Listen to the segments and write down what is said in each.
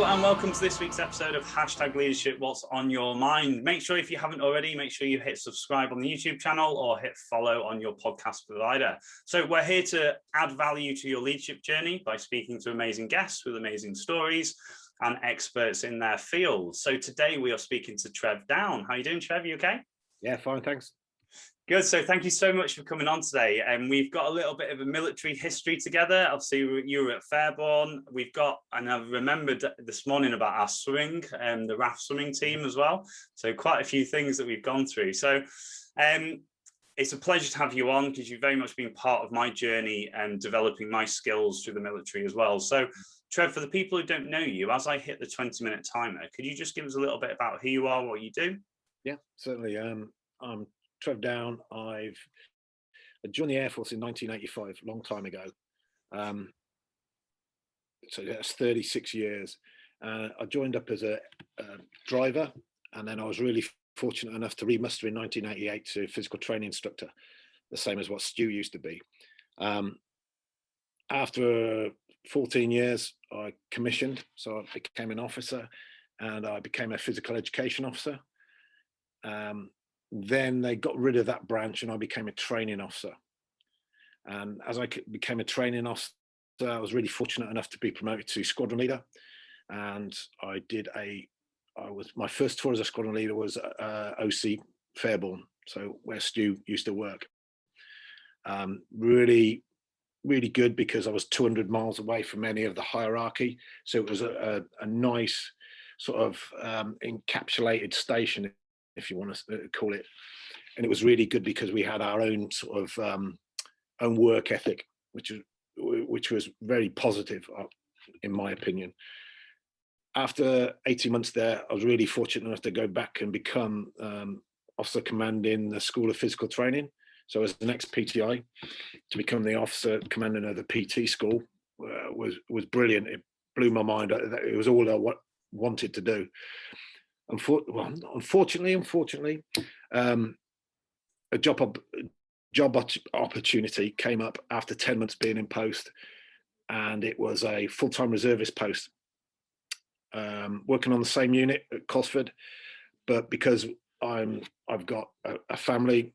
Hello and welcome to this week's episode of Hashtag Leadership, What's on Your Mind. Make sure if you haven't already, make sure you hit subscribe on the YouTube channel or hit follow on your podcast provider. So we're here to add value to your leadership journey by speaking to amazing guests with amazing stories and experts in their field. So today we are speaking to Trev Down. How are you doing, Trev? You okay? Yeah, fine, thanks. Good. So thank you so much for coming on today. And we've got a little bit of a military history together. Obviously, you were at Fairbourne. And I've remembered this morning about our swimming and the RAF swimming team as well. So quite a few things that we've gone through. So it's a pleasure to have you on because you've very much been part of my journey and developing my skills through the military as well. So Trev, for the people who don't know you, as I hit the 20-minute timer, could you just give us a little bit about who you are, what you do? Yeah, certainly. I'm Trev Down. I joined the Air Force in 1985, a long time ago. So that's 36 years. I joined up as a driver, and then I was really fortunate enough to remuster in 1988 to Physical Training Instructor, the same as what Stu used to be. After 14 years, I commissioned, so I became an officer, and I became a physical education officer. Then they got rid of that branch and I became a training officer. And as I became a training officer, I was really fortunate enough to be promoted to Squadron Leader. And my first tour as a Squadron Leader was OC Fairbourne, so where Stu used to work. Really, really good because I was 200 miles away from any of the hierarchy. So it was a nice sort of encapsulated station, if you want to call it. And it was really good because we had our own sort of own work ethic, which was very positive, in my opinion. After 18 months there, I was really fortunate enough to go back and become officer commanding the School of Physical Training. So as an ex-PTI, to become the officer commanding of the PT school was brilliant. It blew my mind. It was all I wanted to do. Unfortunately, a job opportunity came up after 10 months being in post, and it was a full-time reservist post, working on the same unit at Cosford. But because I've got a family,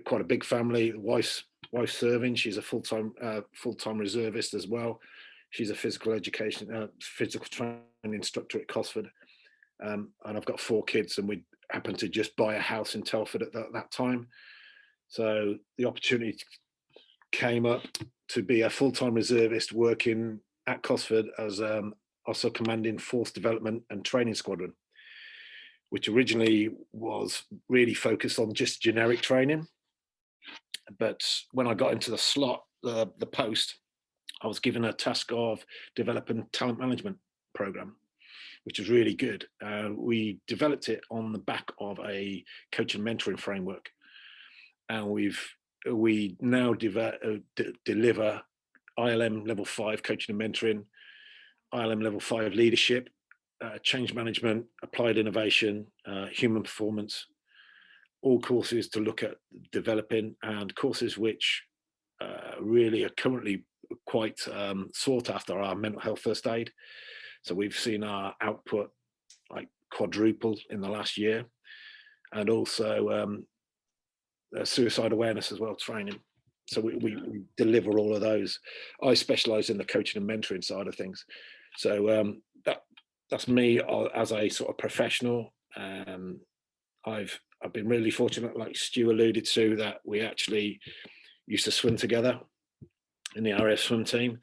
quite a big family, the wife's serving. She's a full-time reservist as well. She's a physical training instructor at Cosford. And I've got 4 kids, and we happened to just buy a house in Telford at that time. So the opportunity came up to be a full-time reservist working at Cosford as also commanding Force Development and Training Squadron, which originally was really focused on just generic training. But when I got into the slot, the post, I was given a task of developing talent management program, which was really good. We developed it on the back of a coach and mentoring framework. And we now deliver ILM level 5 coaching and mentoring, ILM level 5 leadership, change management, applied innovation, human performance, all courses to look at developing, and courses which really are currently quite sought after are mental health first aid. So we've seen our output like quadruple in the last year, and also suicide awareness as well, training. So we deliver all of those. I specialize in the coaching and mentoring side of things. So that's me as a sort of professional. I've been really fortunate, like Stu alluded to, that we actually used to swim together in the RAF swim team.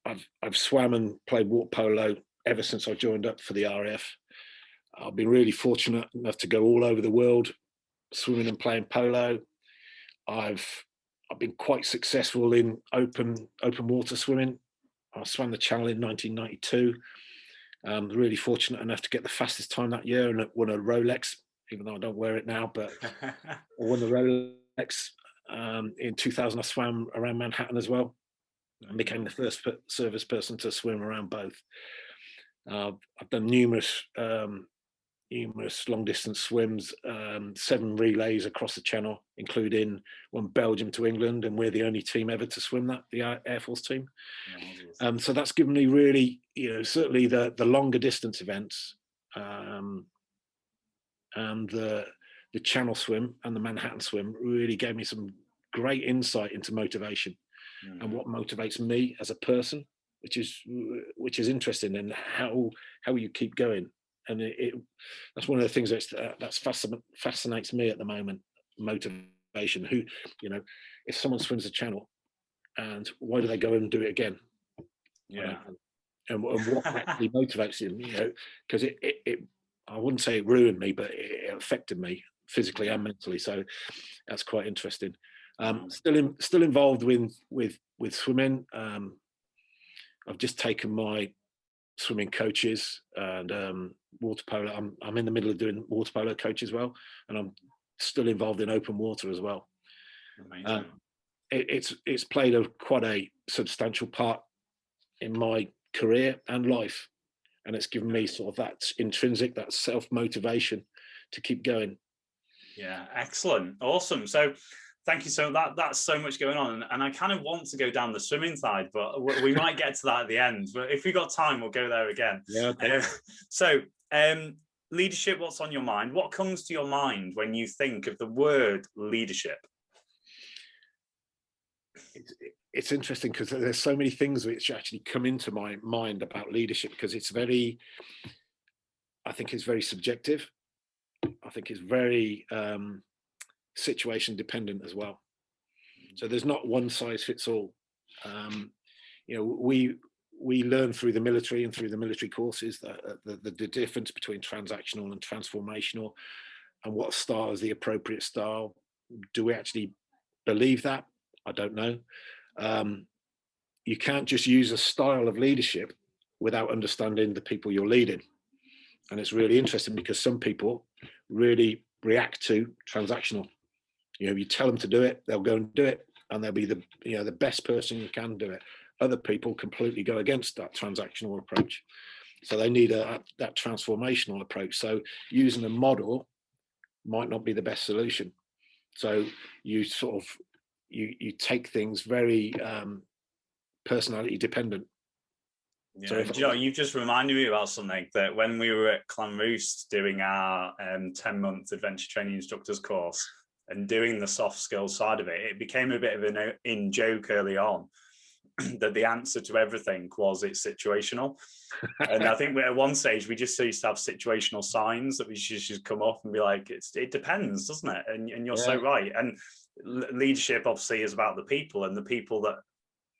I've swam and played water polo ever since I joined up for the RAF. I've been really fortunate enough to go all over the world swimming and playing polo. I've been quite successful in open water swimming. I swam the Channel in 1992. Really fortunate enough to get the fastest time that year and won a Rolex, even though I don't wear it now, but I won the Rolex. In 2000, I swam around Manhattan as well, and became the first service person to swim around both. I've done numerous numerous long distance swims, 7 relays across the channel, including one Belgium to England, and we're the only team ever to swim that, the Air Force team. So that's given me really, certainly the longer distance events, and the channel swim and the Manhattan swim really gave me some great insight into motivation and what motivates me as a person, which is interesting, and how you keep going. And that's one of the things that fascinates me at the moment, motivation. Who, if someone swims a channel, and why do they go and do it again? Yeah. And what actually motivates them? Because I wouldn't say it ruined me, but it affected me physically and mentally. So that's quite interesting. Still involved with swimming. I've just taken my swimming coaches and water polo. I'm in the middle of doing water polo coach as well, and I'm still involved in open water as well. It's played quite a substantial part in my career and life, and it's given me sort of that intrinsic, that self-motivation to keep going. Yeah, excellent, awesome. So thank you. So that's so much going on, and I kind of want to go down the swimming side, but we might get to that at the end. But if we got time, we'll go there again. Yeah. Okay. So leadership, what's on your mind? What comes to your mind when you think of the word leadership? It's interesting because there's so many things which actually come into my mind about leadership, because I think it's very subjective. I think it's very situation dependent as well. So there's not one size fits all. We learn through the military and through the military courses the difference between transactional and transformational, and what style is the appropriate style. Do we actually believe that? I don't know. You can't just use a style of leadership without understanding the people you're leading. And it's really interesting because some people really react to transactional. You tell them to do it, they'll go and do it, and they'll be the best person who can do it. Other people completely go against that transactional approach. So they need that transformational approach. So using a model might not be the best solution. So you sort of, you take things very personality dependent. Yeah, so you've just reminded me about something, that when we were at Clanroost doing our 10-month adventure training instructors course and doing the soft skills side of it, it became a bit of an in joke early on that the answer to everything was it's situational. And I think at one stage we just used to have situational signs that we should come off and be like, it depends, doesn't it? And you're so right. And leadership obviously is about the people, and the people that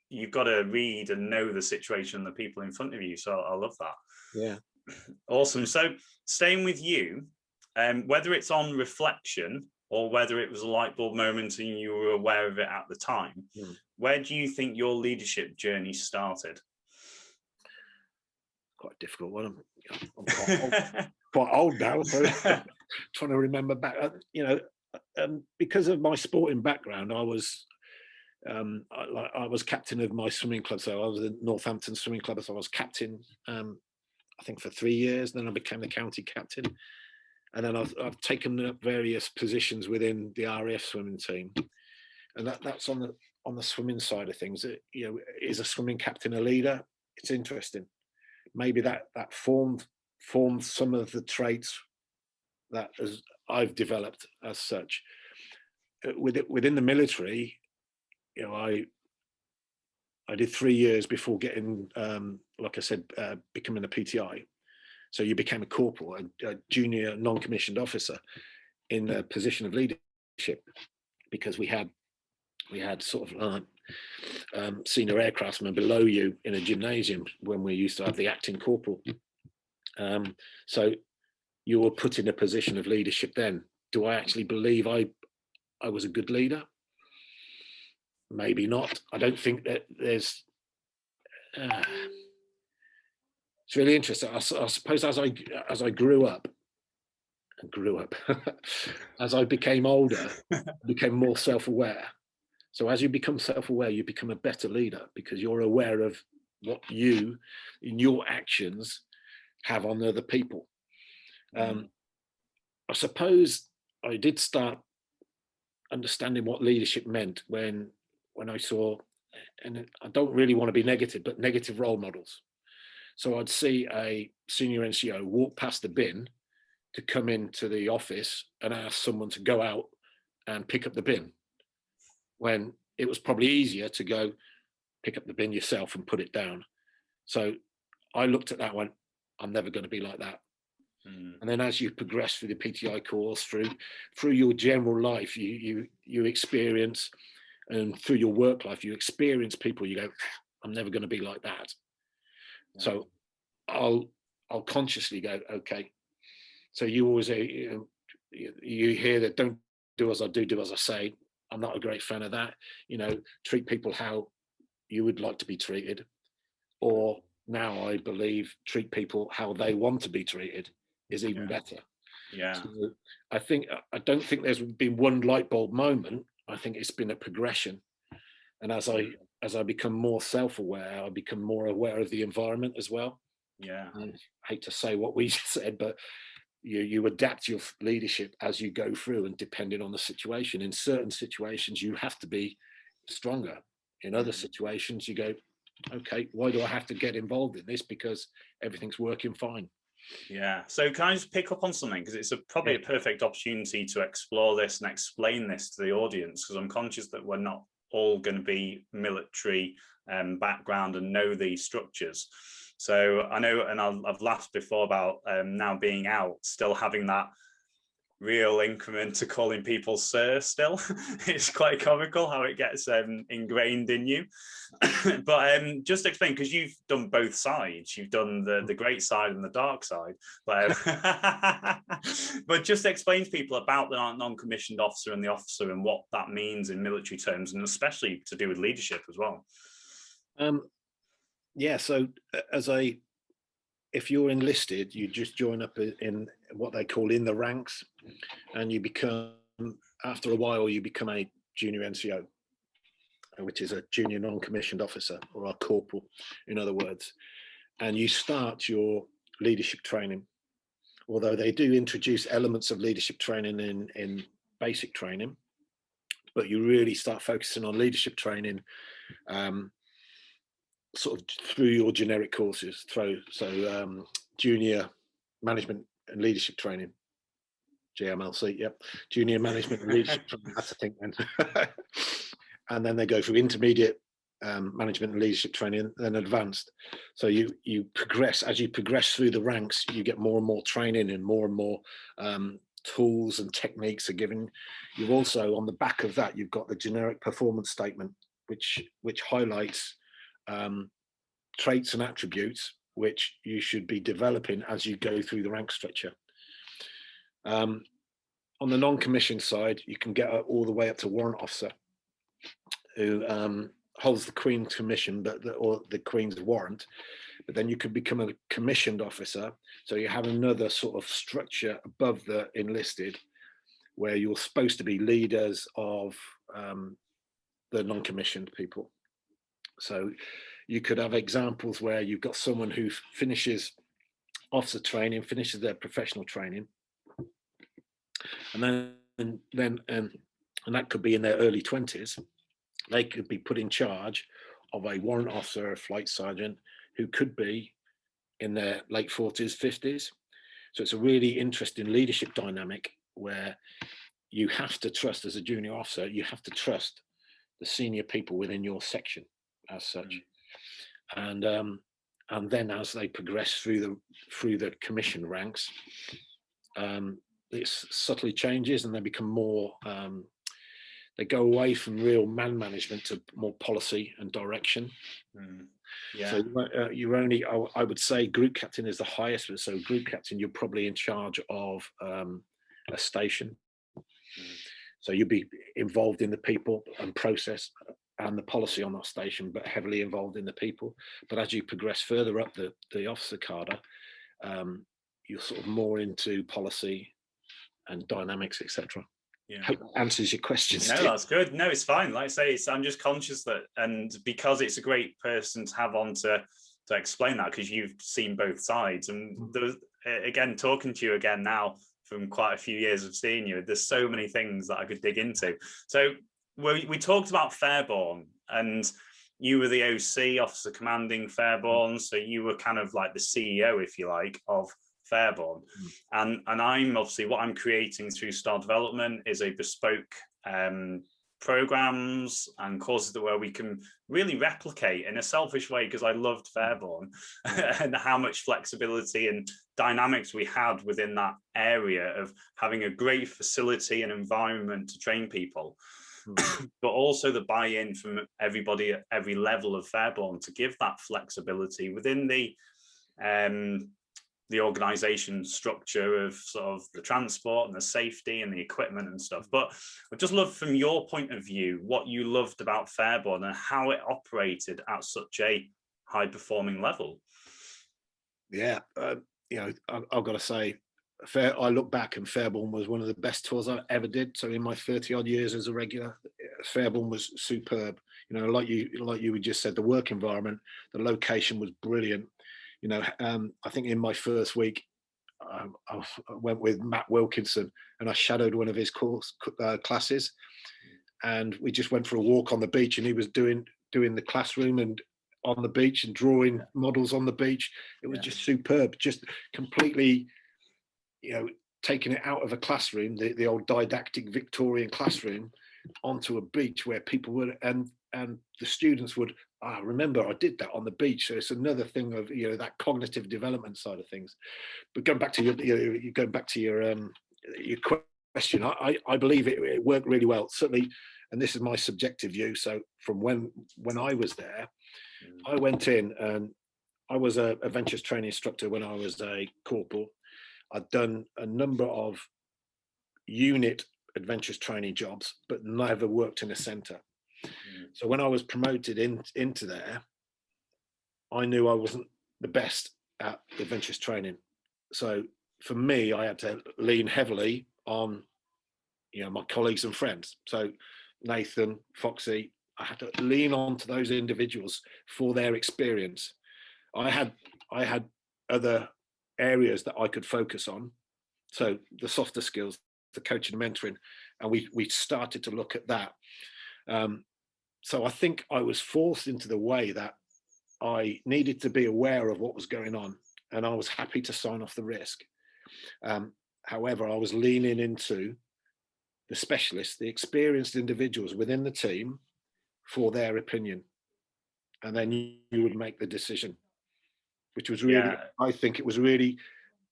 you've got to read and know the situation and the people in front of you. So I love that. Yeah. Awesome. So staying with you, whether it's on reflection or whether it was a light bulb moment and you were aware of it at the time, where do you think your leadership journey started? Quite a difficult one. I'm quite old now, so trying to remember back. Because of my sporting background, I was captain of my swimming club. So I was in Northampton Swimming Club, so I was captain, I think for 3 years. Then I became the county captain, and then I've taken up various positions within the RAF swimming team, and that's on the swimming side of things. Is a swimming captain a leader? It's interesting. Maybe that formed some of the traits that I've developed as such. Within the military, I did 3 years before getting, like I said, becoming a PTI. So you became a corporal, a junior non-commissioned officer in a position of leadership, because we had sort of senior aircraftsmen below you in a gymnasium when we used to have the acting corporal. So you were put in a position of leadership then. Do I actually believe I was a good leader? Maybe not. I don't think that there's it's really interesting. I suppose as I grew up as I became older, I became more self-aware. So as you become self-aware, you become a better leader, because you're aware of what you in your actions have on other people. I suppose I did start understanding what leadership meant when I saw, and I don't really want to be negative, but negative role models. So I'd see a senior NCO walk past the bin to come into the office and ask someone to go out and pick up the bin, when it was probably easier to go pick up the bin yourself and put it down. So I looked at that one, I'm never going to be like that. And then as you progress through the PTI course, through your general life, you experience, and through your work life, you experience people, you go, I'm never going to be like that. Yeah. So I'll consciously go, okay. So you always, you hear that, don't do as I do, do as I say. I'm not a great fan of that. Treat people how you would like to be treated. Or now I believe treat people how they want to be treated is even better. Yeah. So I don't think there's been one light bulb moment. I think it's been a progression. And as I become more self-aware, I become more aware of the environment as well. Yeah. I hate to say what we said, but you adapt your leadership as you go through, and depending on the situation. In certain situations, you have to be stronger. In other situations, you go, okay, why do I have to get involved in this? Because everything's working fine. Yeah. So can I just pick up on something? Because it's probably a perfect opportunity to explore this and explain this to the audience, because I'm conscious that we're not all going to be military background and know these structures. So I know, and I've laughed before about now being out, still having that real increment to calling people sir still. It's quite comical how it gets ingrained in you. But just explain, because you've done both sides. You've done the great side and the dark side. But but just explain to people about the non-commissioned officer and the officer and what that means in military terms, and especially to do with leadership as well. Yeah, so if you're enlisted, you just join up in what they call in the ranks, and you become, after a while, you become a junior NCO, which is a junior non-commissioned officer, or a corporal, in other words. And you start your leadership training, although they do introduce elements of leadership training in basic training, but you really start focusing on leadership training sort of through your generic courses, junior management and leadership training, JMLC, yep, junior management and leadership training, that's a thing then. And then they go through intermediate management and leadership training, then advanced. So you progress, as you progress through the ranks, you get more and more training, and more tools and techniques are given. You've also, on the back of that, you've got the generic performance statement, which highlights traits and attributes which you should be developing as you go through the rank structure. On the non-commissioned side, you can get all the way up to warrant officer, who holds the Queen's commission, or the Queen's warrant. But then you could become a commissioned officer, so you have another sort of structure above the enlisted, where you're supposed to be leaders of the non-commissioned people. So you could have examples where you've got someone who finishes officer training, finishes their professional training, and that could be in their early 20s. They could be put in charge of a warrant officer, a flight sergeant, who could be in their late 40s, 50s. So it's a really interesting leadership dynamic where you have to trust, as a junior officer, you have to trust the senior people within your section as such. And then as they progress through the commission ranks, it subtly changes, and they become more, they go away from real man management to more policy and direction. Yeah. So you're only, I would say group captain is the highest, but so group captain, you're probably in charge of a station. So you'll be involved in the people and process and the policy on that station, but heavily involved in the people. But as you progress further up the officer cadre, you're sort of more into policy and dynamics, etc. Yeah. Hope that answers your questions. No, that's good. No, it's fine. Like I say, I'm just conscious that, and because it's a great person to have on to explain that, because you've seen both sides. And again, talking to you again now, from quite a few years of seeing you. There's so many things that I could dig into. So we talked about Fairbourne, and you were the OC, Officer Commanding Fairbourne. So you were kind of like the CEO, if you like, of Fairbourne. And I'm obviously, what I'm creating through Star Development is a bespoke programs and courses where we can really replicate in a selfish way, because I loved Fairbourne and how much flexibility and dynamics we had within that area of having a great facility and environment to train people. But also the buy-in from everybody at every level of Fairbourne to give that flexibility within the organization structure of sort of the transport and the safety and the equipment and stuff. But I'd just love, from your point of view, what you loved about Fairbourne and how it operated at such a high performing level. Yeah, you know, I've got to say, I look back and Fairbourne was one of the best tours I ever did. So in my 30 odd years as a regular, Fairbourne was superb. You know, like you just said, the work environment, the location was brilliant. You know, I think in my first week, I went with Matt Wilkinson and I shadowed one of his classes, and we just went for a walk on the beach, and he was doing the classroom and on the beach and drawing models on the beach. It was just superb, just completely, you know, taking it out of a classroom, the old didactic Victorian classroom, onto a beach where people would, and the students would, remember I did that on the beach. So it's another thing of, you know, that cognitive development side of things. But going back to your question, I believe it worked really well, certainly, and this is my subjective view. So from when I was there, I went in and I was a Adventurous training instructor when I was a corporal. I'd done a number of unit Adventurous training jobs, but never worked in a centre. So when I was promoted into there, I knew I wasn't the best at Adventurous training. So for me, I had to lean heavily on, you know, my colleagues and friends. So Nathan, Foxy, I had to lean on to those individuals for their experience. I had other areas that I could focus on. So the softer skills, the coaching and mentoring, and we started to look at that. So I think I was forced into the way that I needed to be aware of what was going on, and I was happy to sign off the risk. However, I was leaning into the specialists, the experienced individuals within the team, for their opinion, and then you would make the decision, which was really, I think it was really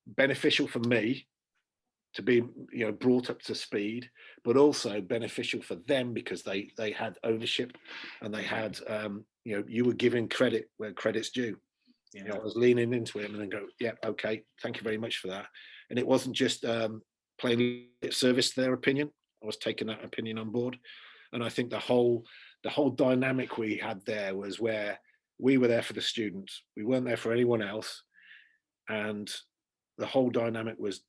beneficial for me to be, you know, brought up to speed, but also beneficial for them because they had ownership, and they had, you know, you were giving credit where credit's due. You know, I was leaning into it and then go, yeah, okay, thank you very much for that. And it wasn't just playing lip service to their opinion. I was taking that opinion on board, and I think the whole dynamic we had there was where we were there for the students. We weren't there for anyone else, and the whole dynamic was,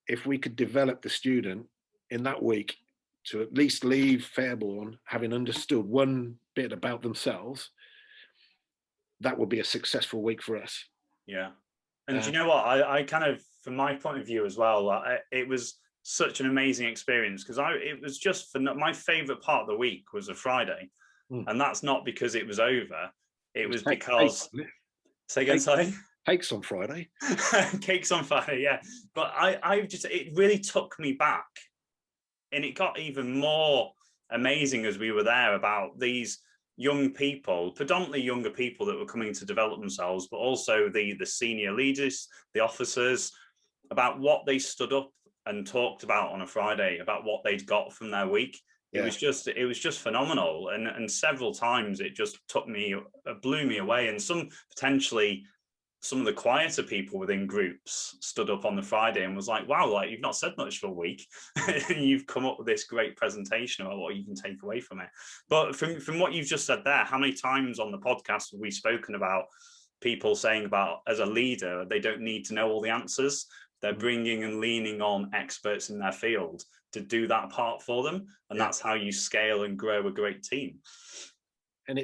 if we could develop the student in that week to at least leave Fairbourne having understood one bit about themselves, that would be a successful week for us. Yeah. And you know what? I kind of, from my point of view as well, it was such an amazing experience, because it was just, for my favorite part of the week was a Friday. And that's not because it was over. It was because, say again, sorry? Cakes on Friday. Cakes on Friday, yeah. But it really took me back, and it got even more amazing as we were there, about these young people, predominantly younger people that were coming to develop themselves, but also the senior leaders, the officers, about what they stood up and talked about on a Friday, about what they'd got from their week. It was just phenomenal, and several times it just blew me away. And some of the quieter people within groups stood up on the Friday and was like, wow, like, you've not said much for a week and you've come up with this great presentation about what you can take away from it. But from what you've just said there, how many times on the podcast have we spoken about people saying about, as a leader, they don't need to know all the answers. They're bringing and leaning on experts in their field to do that part for them. And that's how you scale and grow a great team. And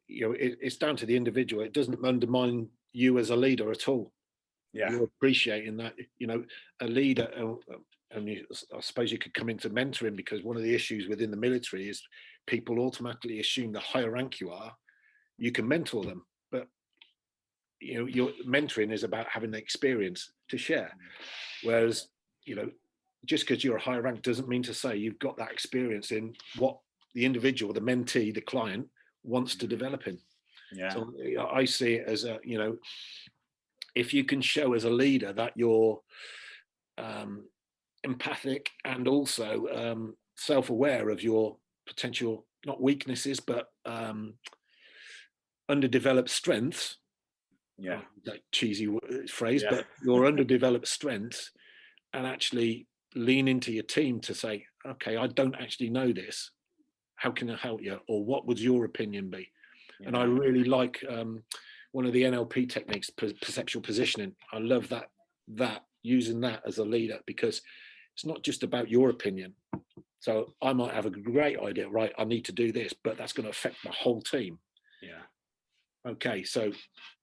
it's down to the individual. It doesn't undermine you as a leader at all. Yeah. You're appreciating that, a leader, and I suppose you could come into mentoring, because one of the issues within the military is people automatically assume the higher rank you are, you can mentor them. But your mentoring is about having the experience to share. Whereas, just because you're a higher rank doesn't mean to say you've got that experience in what the individual, the mentee, the client wants to develop in. Yeah. So I see it as if you can show as a leader that you're empathic and also self-aware of your potential, not weaknesses, but underdeveloped strengths. Yeah. That cheesy phrase, but your underdeveloped strengths, and actually lean into your team to say, okay, I don't actually know this. How can I help you? Or what would your opinion be? Yeah. And I really like one of the NLP techniques, perceptual positioning. I love that using that as a leader, because it's not just about your opinion. So I might have a great idea, right? I need to do this, but that's going to affect my whole team. Yeah. Okay, so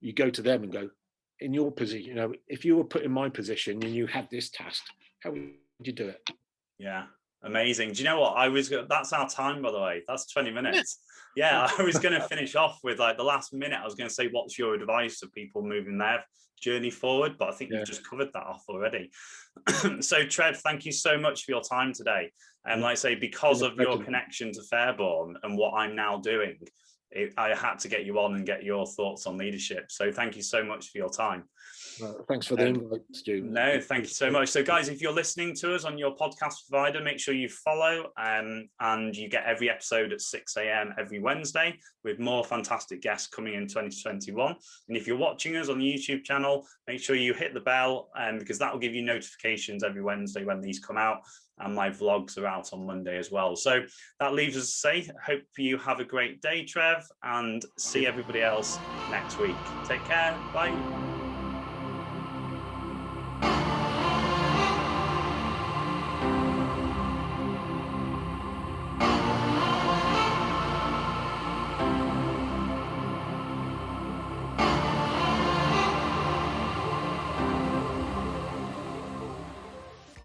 you go to them and go, in your position, if you were put in my position and you had this task, how would you do it? Yeah. Amazing. Do you know what that's our time, by the way. That's 20 minutes. Yeah, I was going to finish off with like the last minute. I was going to say, what's your advice to people moving their journey forward? But I think you've just covered that off already. So Trev, thank you so much for your time today. And like I say, because of your connection to Fairbourne and what I'm now doing, I had to get you on and get your thoughts on leadership. So thank you so much for your time. Thanks for the invite, Stu. No, thank you so much. So guys, if you're listening to us on your podcast provider, make sure you follow and you get every episode at 6 a.m. every Wednesday with more fantastic guests coming in 2021. And if you're watching us on the YouTube channel, make sure you hit the bell because that will give you notifications every Wednesday when these come out. And my vlogs are out on Monday as well. So that leaves us to say, hope you have a great day, Trev, and see everybody else next week. Take care. Bye.